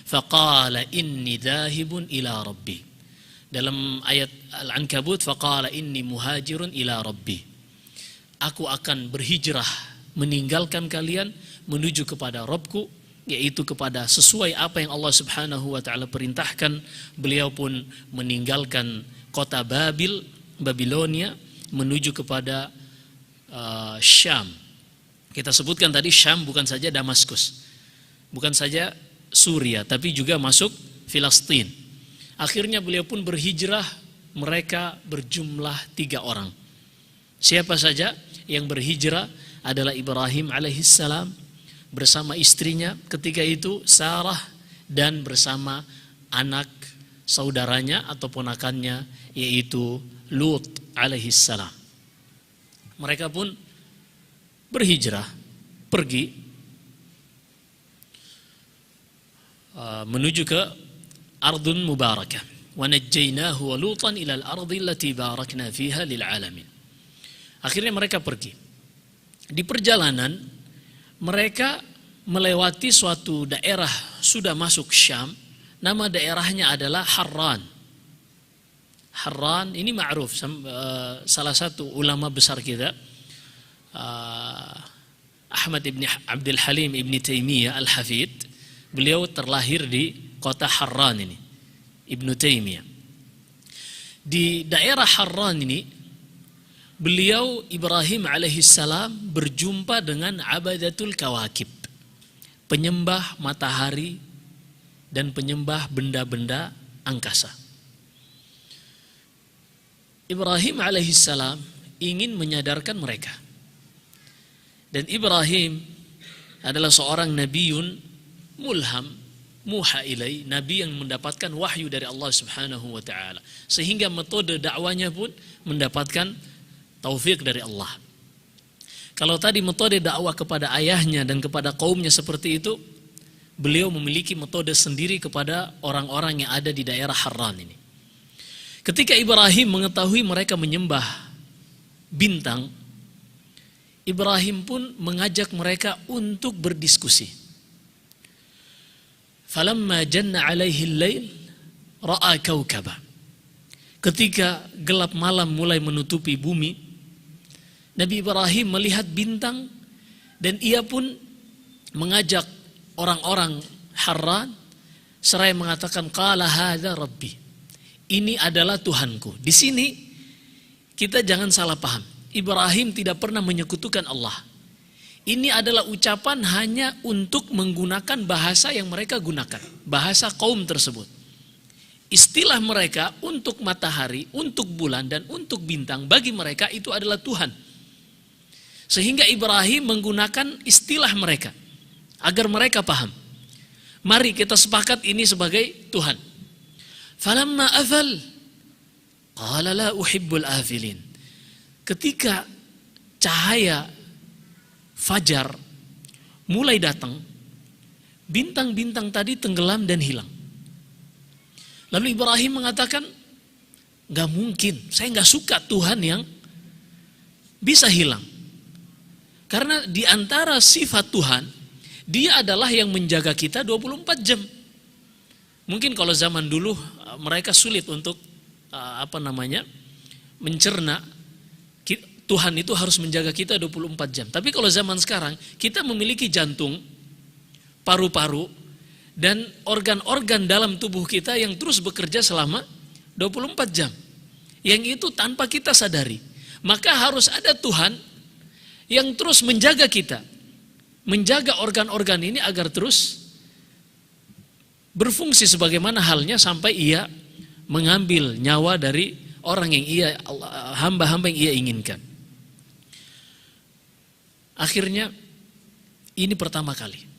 Faqala inni dhahibun ila rabbi. Dalam ayat Al-Ankabut, faqala inni muhajirun ila rabbi. Aku akan berhijrah, meninggalkan kalian menuju kepada Rabbku, yaitu kepada sesuai apa yang Allah Subhanahu wa taala perintahkan. Beliau pun meninggalkan kota Babilonia menuju kepada Syam. Kita sebutkan tadi Syam bukan saja Damaskus, bukan saja Suria, tapi juga masuk Filistin. Akhirnya beliau pun berhijrah, mereka berjumlah 3 orang. Siapa saja yang berhijrah adalah Ibrahim alaihissalam bersama istrinya ketika itu Sarah, dan bersama anak saudaranya atau ponakannya yaitu Lut alaihissalam. Mereka pun berhijrah, pergi menuju ke Ardun Mubarakah. Wa najjaynahu wa Lutan ila al-ardi allati barakna fiha lil alamin. Akhirnya mereka pergi. Di perjalanan mereka melewati suatu daerah, sudah masuk Syam. Nama daerahnya adalah Harran. Harran ini ma'ruf, salah satu ulama besar kita, Ahmad ibn Abdul Halim ibn Taimiyah al-Hafid, beliau terlahir di kota Harran ini, Ibn Taimiyah. Di daerah Harran ini, beliau Ibrahim alaihissalam berjumpa dengan abadatul kawakib, penyembah matahari dan penyembah benda-benda angkasa. Ibrahim alaihissalam ingin menyadarkan mereka. Dan Ibrahim adalah seorang nabiun mulham, muha ilai, nabi yang mendapatkan wahyu dari Allah Subhanahu wa taala, sehingga metode dakwanya pun mendapatkan taufik dari Allah. Kalau tadi metode dakwah kepada ayahnya dan kepada kaumnya seperti itu, beliau memiliki metode sendiri kepada orang-orang yang ada di daerah Harran ini. Ketika Ibrahim mengetahui mereka menyembah bintang, Ibrahim pun mengajak mereka untuk berdiskusi. Falamma janna alaihi al-lail ra'a kaukaba. Ketika gelap malam mulai menutupi bumi, Nabi Ibrahim melihat bintang, dan ia pun mengajak orang-orang Harran seraya mengatakan qala hadza rabbi. Ini adalah Tuhanku. Di sini kita jangan salah paham. Ibrahim tidak pernah menyekutukan Allah. Ini adalah ucapan hanya untuk menggunakan bahasa yang mereka gunakan, bahasa kaum tersebut. Istilah mereka untuk matahari, untuk bulan, dan untuk bintang, bagi mereka itu adalah Tuhan. Sehingga Ibrahim menggunakan istilah mereka agar mereka paham. Mari kita sepakat ini sebagai Tuhan. Falamma afal qala la uhibbul afilin. Ketika cahaya fajar mulai datang, bintang-bintang tadi tenggelam dan hilang. Lalu Ibrahim mengatakan, gak mungkin, saya gak suka Tuhan yang bisa hilang. Karena di antara sifat Tuhan, dia adalah yang menjaga kita 24 jam. Mungkin kalau zaman dulu mereka sulit untuk mencerna Tuhan itu harus menjaga kita 24 jam. Tapi kalau zaman sekarang, kita memiliki jantung, paru-paru, dan organ-organ dalam tubuh kita yang terus bekerja selama 24 jam. Yang itu tanpa kita sadari. Maka harus ada Tuhan yang terus menjaga kita. Menjaga organ-organ ini agar terus berfungsi sebagaimana halnya sampai ia mengambil nyawa dari orang yang hamba-hamba yang ia inginkan. Akhirnya ini pertama kali.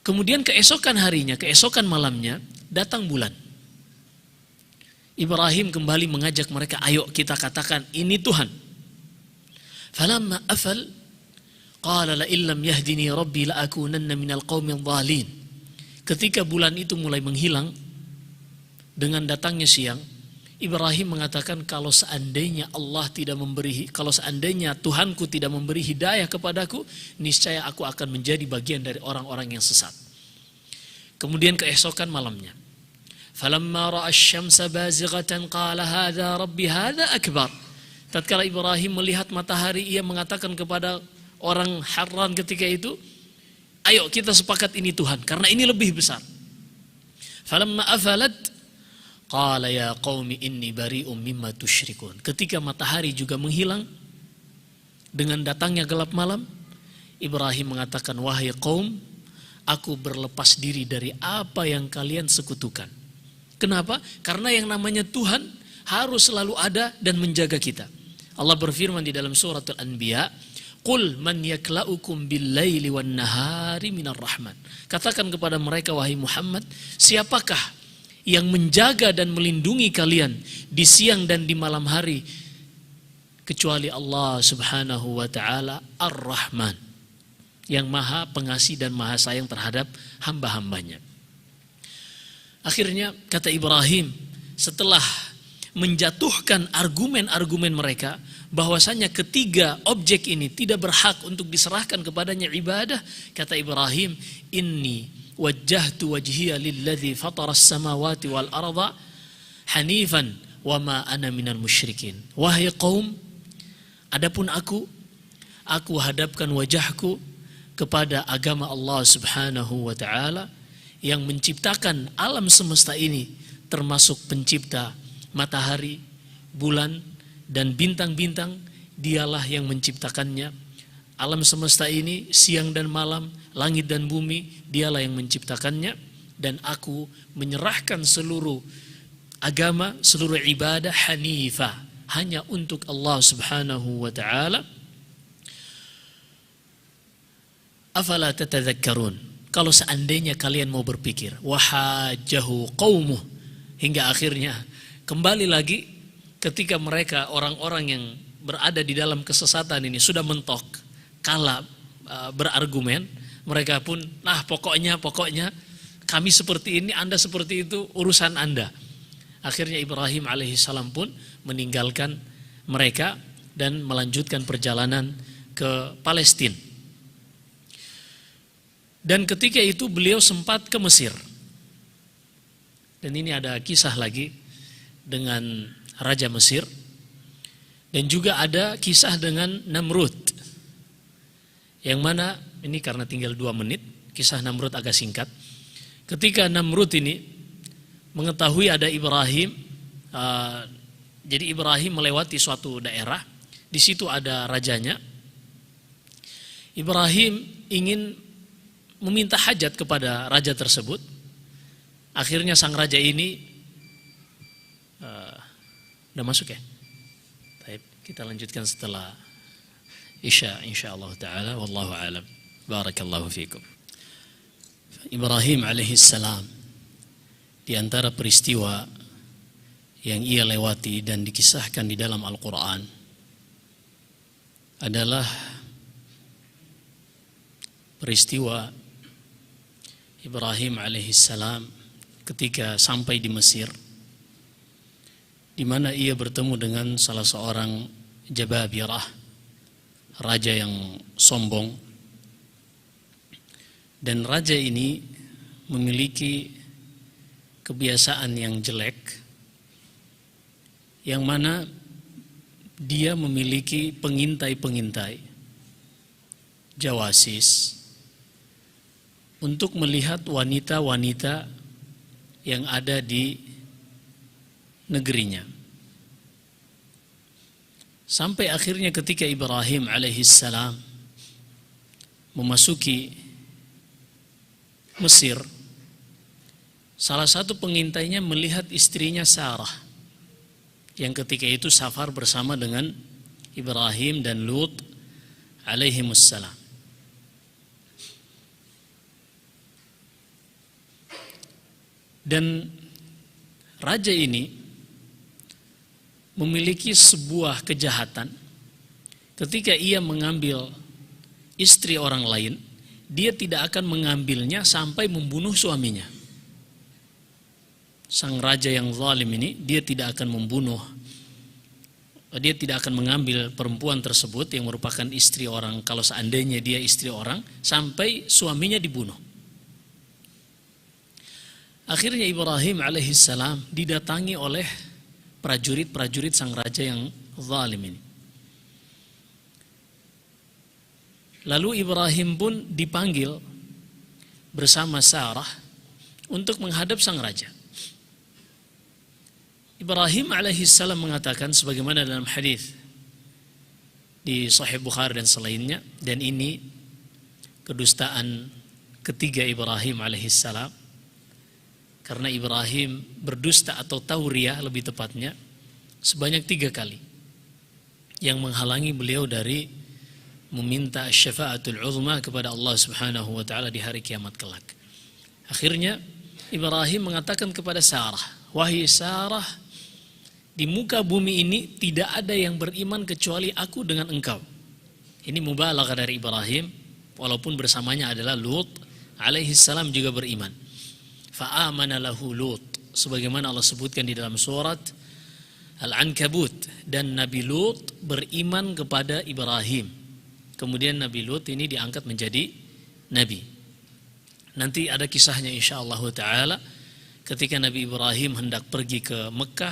Kemudian keesokan harinya, keesokan malamnya datang bulan. Ibrahim kembali mengajak mereka, ayo kita katakan ini Tuhan. Falamma afal qala la illam yahdini rabbi la akunanna minal qaumidh dhalin. Ketika bulan itu mulai menghilang dengan datangnya siang, Ibrahim mengatakan, kalau seandainya Tuhanku tidak memberi hidayah kepadaku, niscaya aku akan menjadi bagian dari orang-orang yang sesat. Kemudian keesokan malamnya, Falamma ra'a asy-syamsa bazighatan qala hadza rabbi hadza akbar. Tatkala Ibrahim melihat matahari, ia mengatakan kepada orang Harran ketika itu, ayo kita sepakat ini Tuhan, karena ini lebih besar. Falamma afalat qala ya qaumi inni bari'um mimma tusyrikun. Ketika matahari juga menghilang dengan datangnya gelap malam, Ibrahim mengatakan, wahai kaum, aku berlepas diri dari apa yang kalian sekutukan. Kenapa? Karena yang namanya Tuhan harus selalu ada dan menjaga kita. Allah berfirman di dalam surat Al-Anbiya, qul man yakla'ukum bil-laili wan-nahari minar rahman. Katakan kepada mereka, wahai Muhammad, siapakah yang menjaga dan melindungi kalian di siang dan di malam hari kecuali Allah Subhanahu wa taala Ar-Rahman, yang maha pengasih dan maha sayang terhadap hamba-hambanya. Akhirnya kata Ibrahim, setelah menjatuhkan argumen-argumen mereka bahwasanya ketiga objek ini tidak berhak untuk diserahkan kepadanya ibadah, kata Ibrahim, inni wajjahtu wajhiya lilladzi fataras samawati wal arda hanifan wa ma ana minal musyrikin. Wahai kaum, adapun aku hadapkan wajahku kepada agama Allah Subhanahu wa taala yang menciptakan alam semesta ini, termasuk pencipta matahari, bulan, dan bintang-bintang. Dialah yang menciptakannya. Alam semesta ini, siang dan malam, langit dan bumi, dialah yang menciptakannya. Dan aku menyerahkan seluruh agama, seluruh ibadah hanifah, hanya untuk Allah Subhanahu wa ta'ala. Afala tatadzakkarun. Kalau seandainya kalian mau berpikir, wahajahu qaumuh, hingga akhirnya kembali lagi ketika mereka orang-orang yang berada di dalam kesesatan ini sudah mentok, kalah berargumen, mereka pun pokoknya kami seperti ini, Anda seperti itu, urusan Anda. Akhirnya Ibrahim alaihissalam pun meninggalkan mereka dan melanjutkan perjalanan ke Palestina. Dan ketika itu beliau sempat ke Mesir. Dan ini ada kisah lagi dengan Raja Mesir. Dan juga ada kisah dengan Namrud. Yang mana, ini karena tinggal 2 menit, kisah Namrud agak singkat. Ketika Namrud ini mengetahui ada Ibrahim, jadi Ibrahim melewati suatu daerah, di situ ada rajanya. Ibrahim ingin meminta hajat kepada raja tersebut. Akhirnya sang raja ini udah masuk ya? Baik, kita lanjutkan setelah Isya insyaallah taala, wallahu alam. Barakallahu fikum. Ibrahim alaihissalam, di antara peristiwa yang ia lewati dan dikisahkan di dalam Al-Qur'an adalah peristiwa Ibrahim alaihissalam ketika sampai di Mesir, di mana ia bertemu dengan salah seorang Jababirah, raja yang sombong. Dan raja ini memiliki kebiasaan yang jelek, yang mana dia memiliki pengintai-pengintai, jawasis, untuk melihat wanita-wanita yang ada di negerinya. Sampai akhirnya ketika Ibrahim alaihissalam memasuki Mesir, salah satu pengintainya melihat istrinya Sarah, yang ketika itu safar bersama dengan Ibrahim dan Lut alaihimussalam. Dan raja ini memiliki sebuah kejahatan. Ketika ia mengambil istri orang lain, dia tidak akan mengambilnya sampai membunuh suaminya. Sang raja yang zalim ini, dia tidak akan membunuh, dia tidak akan mengambil perempuan tersebut yang merupakan istri orang, kalau seandainya dia istri orang, sampai suaminya dibunuh. Akhirnya Ibrahim alaihissalam didatangi oleh prajurit-prajurit sang raja yang zalim ini. Lalu Ibrahim pun dipanggil bersama Sarah untuk menghadap sang raja. Ibrahim alaihissalam mengatakan sebagaimana dalam hadis di Sahih Bukhari dan selainnya, dan ini kedustaan ketiga Ibrahim alaihissalam, karena Ibrahim berdusta atau tauriah lebih tepatnya sebanyak 3 kali yang menghalangi beliau dari meminta syafaatul uzma kepada Allah Subhanahu wa taala di hari kiamat kelak. Akhirnya Ibrahim mengatakan kepada Sarah, "Wahai Sarah, di muka bumi ini tidak ada yang beriman kecuali aku dengan engkau." Ini mubalaghah dari Ibrahim, walaupun bersamanya adalah Lut alaihi salam juga beriman. Fa'amana lahu Lut, sebagaimana Allah sebutkan di dalam surat Al-Ankabut, dan Nabi Lut beriman kepada Ibrahim. Kemudian Nabi Lut ini diangkat menjadi nabi. Nanti ada kisahnya insyaallah taala ketika Nabi Ibrahim hendak pergi ke Mekah.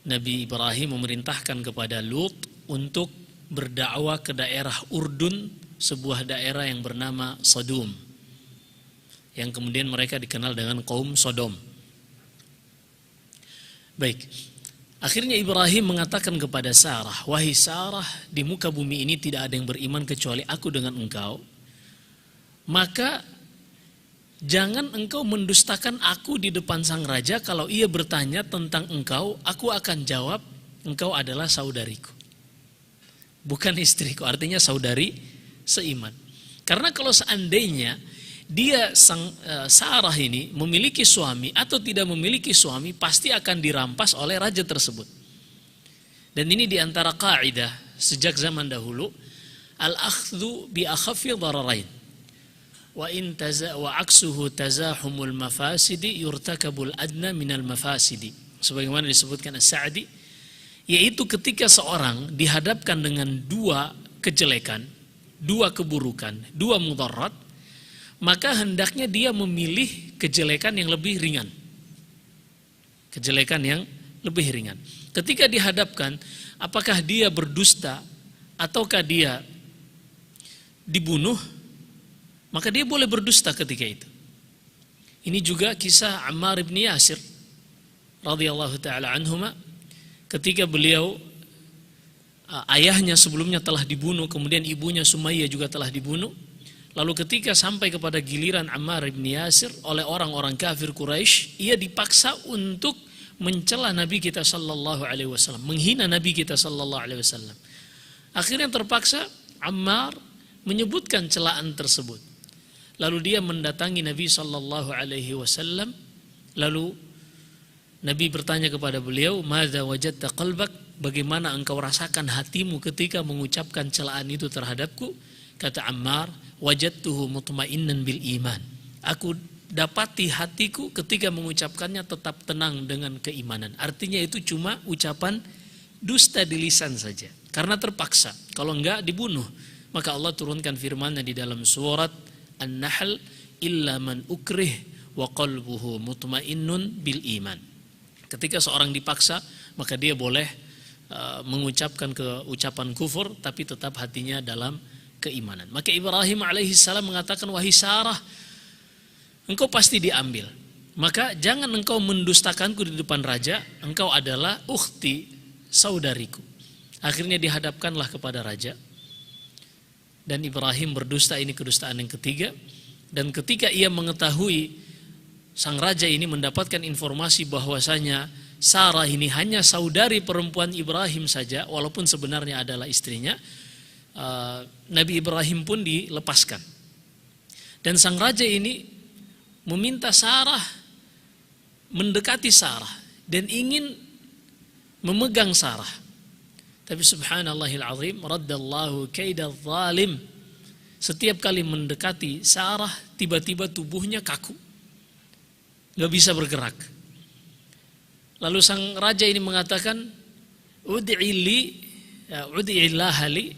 Nabi Ibrahim memerintahkan kepada Lut untuk berdakwah ke daerah Urdun, sebuah daerah yang bernama Sodom, yang kemudian mereka dikenal dengan kaum Sodom. Baik, akhirnya Ibrahim mengatakan kepada Sarah, "Wahai Sarah, di muka bumi ini tidak ada yang beriman kecuali aku dengan engkau. Maka jangan engkau mendustakan aku di depan sang raja. Kalau ia bertanya tentang engkau, aku akan jawab, engkau adalah saudariku, bukan istriku." Artinya saudari seiman. Karena kalau seandainya dia Sarah ini memiliki suami atau tidak memiliki suami, pasti akan dirampas oleh raja tersebut. Dan ini diantara kaidah sejak zaman dahulu, al-akhdhu bi akhaffi dhararain wa aksuhu tazahumul mafasidi yurtakabul adna minal mafasidi, sebagaimana disebutkan As-Sa'di, yaitu ketika seorang dihadapkan dengan 2 kejelekan, 2 keburukan, 2 mudarat, maka hendaknya dia memilih kejelekan yang lebih ringan. Kejelekan yang lebih ringan. Ketika dihadapkan, apakah dia berdusta ataukah dia dibunuh, maka dia boleh berdusta ketika itu. Ini juga kisah Ammar bin Yasir radhiyallahu taala anhuma, ketika beliau ayahnya sebelumnya telah dibunuh, kemudian ibunya Sumayyah juga telah dibunuh. Lalu ketika sampai kepada giliran Ammar bin Yasir oleh orang-orang kafir Quraisy, ia dipaksa untuk mencela Nabi kita sallallahu alaihi wasallam, menghina Nabi kita sallallahu alaihi wasallam. Akhirnya terpaksa Ammar menyebutkan celaan tersebut. Lalu dia mendatangi Nabi sallallahu alaihi wasallam, lalu Nabi bertanya kepada beliau, "Madza wajadta qalbak?" Bagaimana engkau rasakan hatimu ketika mengucapkan celaan itu terhadapku? Kata Ammar, "Wajadtuhu mutmainnan bil iman." Aku dapati hatiku ketika mengucapkannya tetap tenang dengan keimanan. Artinya itu cuma ucapan dusta di lisan saja, karena terpaksa. Kalau enggak dibunuh. Maka Allah turunkan firman-Nya di dalam surat An-Nahl, "Illa man ukrih wa qalbuhu mutmainnun bil iman." Ketika seorang dipaksa, maka dia boleh mengucapkan ucapan kufur, tapi tetap hatinya dalam keimanan. Maka Ibrahim alaihissalam mengatakan, "Wahai Sarah, engkau pasti diambil. Maka jangan engkau mendustakanku di depan raja. Engkau adalah ukhti, saudariku." Akhirnya dihadapkanlah kepada raja. Dan Ibrahim berdusta, ini kedustaan yang ketiga. Dan ketika ia mengetahui, sang raja ini mendapatkan informasi bahwasanya Sarah ini hanya saudari perempuan Ibrahim saja, walaupun sebenarnya adalah istrinya, Nabi Ibrahim pun dilepaskan. Dan sang raja ini meminta Sarah mendekati Sarah dan ingin memegang Sarah. Tapi subhanallahil azim, raddallahu kaidadh zalim. Setiap kali mendekati Sarah, tiba-tiba tubuhnya kaku, gak bisa bergerak. Lalu sang raja ini mengatakan, "Ud'illaha li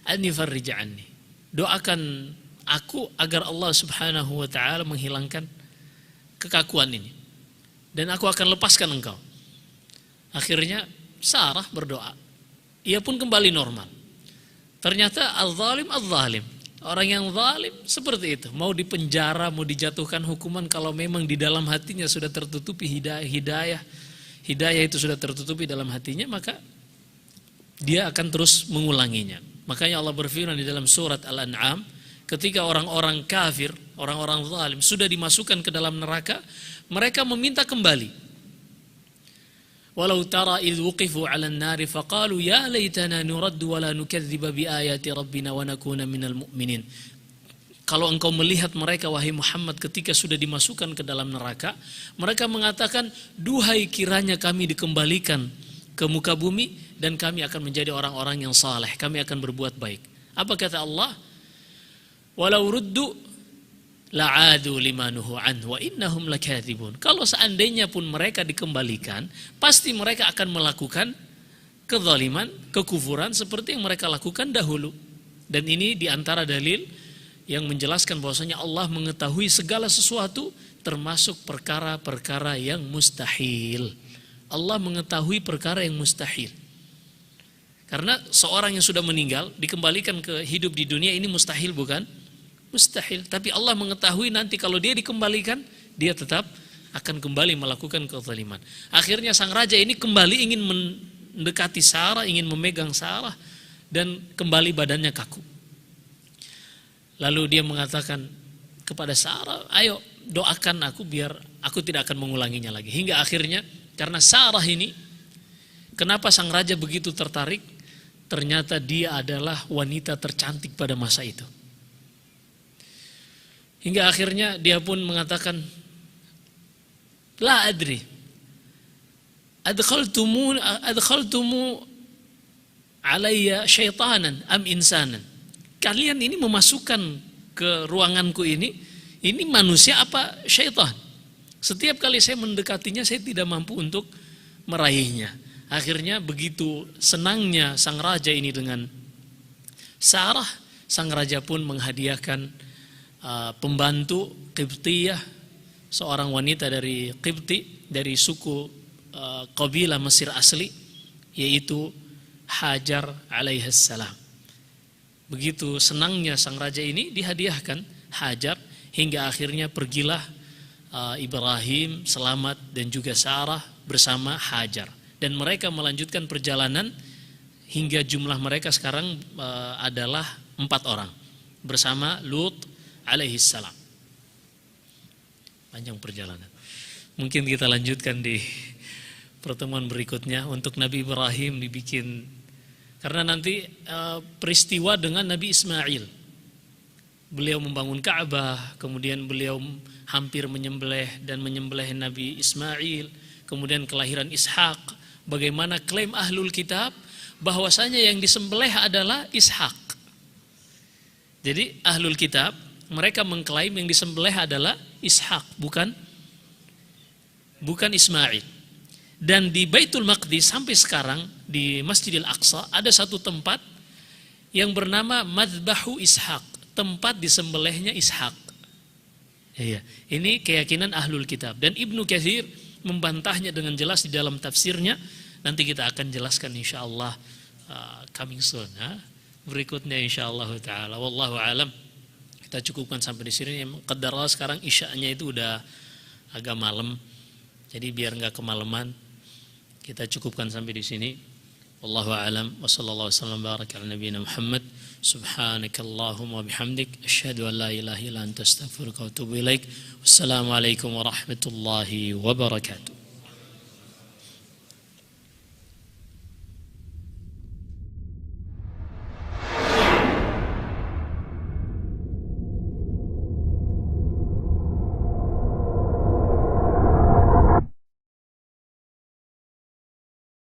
an yufarrija anni." Doakan aku agar Allah Subhanahu wa taala menghilangkan kekakuan ini dan aku akan lepaskan engkau. Akhirnya Sarah berdoa, ia pun kembali normal. Ternyata al-zalim, orang yang zalim seperti itu, mau dipenjara, mau dijatuhkan hukuman, kalau memang di dalam hatinya sudah tertutupi hidayah itu sudah tertutupi dalam hatinya, maka dia akan terus mengulanginya. Makanya Allah berfirman di dalam surat Al-An'am, ketika orang-orang kafir, orang-orang zalim sudah dimasukkan ke dalam neraka, mereka meminta kembali. Walau tara idh wuqifu 'alan nari faqalu ya laitana nuraddu wa la nukadziba bi ayati rabbina wa nakuna minal mu'minin. Kalau engkau melihat mereka wahai Muhammad ketika sudah dimasukkan ke dalam neraka, mereka mengatakan, duhai kiranya kami dikembalikan ke muka bumi dan kami akan menjadi orang-orang yang saleh, kami akan berbuat baik. Apa kata Allah? Walau ruddu la'adu limanuhu anhu wa innahum lakadzibun. Kalau seandainya pun mereka dikembalikan, pasti mereka akan melakukan kezaliman, kekufuran seperti yang mereka lakukan dahulu. Dan ini diantara dalil yang menjelaskan bahwasanya Allah mengetahui segala sesuatu, termasuk perkara-perkara yang mustahil. Allah mengetahui perkara yang mustahil. Karena seorang yang sudah meninggal dikembalikan ke hidup di dunia ini mustahil, bukan? Mustahil. Tapi Allah mengetahui nanti kalau dia dikembalikan, dia tetap akan kembali melakukan kezaliman. Akhirnya sang raja ini kembali ingin mendekati Sarah, ingin memegang Sarah, dan kembali badannya kaku. Lalu dia mengatakan kepada Sarah, ayo doakan aku biar aku tidak akan mengulanginya lagi. Hingga akhirnya karena Sarah ini, kenapa sang raja begitu tertarik? Ternyata dia adalah wanita tercantik pada masa itu. Hingga akhirnya dia pun mengatakan, la adri, adkhaltumu alayya syaitanan am insanan. Kalian ini memasukkan ke ruanganku ini manusia apa syaitan? Setiap kali saya mendekatinya, saya tidak mampu untuk meraihnya. Akhirnya begitu senangnya sang raja ini dengan Sarah, sang raja pun menghadiahkan pembantu Qibtiyah, seorang wanita dari Qibti, dari suku kabilah Mesir asli, yaitu Hajar alaihissalam. Begitu senangnya sang raja ini dihadiahkan Hajar, hingga akhirnya pergilah Ibrahim selamat dan juga Sarah bersama Hajar, dan mereka melanjutkan perjalanan hingga jumlah mereka sekarang adalah 4 orang bersama Lut alaihissalam. Panjang perjalanan. Mungkin kita lanjutkan di pertemuan berikutnya. Untuk Nabi Ibrahim dibikin, karena nanti peristiwa dengan Nabi Ismail. Beliau membangun Ka'bah, kemudian beliau hampir menyembelih Nabi Ismail, kemudian kelahiran Ishak. Bagaimana klaim ahlul kitab bahwasanya yang disembelih adalah Ishak. Jadi ahlul kitab mereka mengklaim yang disembelih adalah Ishak, bukan Ismail. Dan di Baitul Maqdis sampai sekarang di Masjidil Aqsa ada satu tempat yang bernama Madbahu Ishak, tempat disembelihnya Ishak. Ya, ini keyakinan ahlul kitab, dan Ibnu Katsir membantahnya dengan jelas di dalam tafsirnya. Nanti kita akan jelaskan insyaallah coming soon, berikutnya insyaallah taala. Wallahu alam. Kita cukupkan sampai di sini. Qadarullah sekarang isya'nya itu udah agak malam. Jadi biar enggak kemalaman, kita cukupkan sampai di sini. Wallahu a'lam wa sallallahu wasallam baraka ala nabiyina Muhammad. Subhanakallahumma bihamdik asyhadu an la ilaha illa anta astaghfiruka wa atubu ilaik. Wassalamualaikum warahmatullahi wabarakatuh.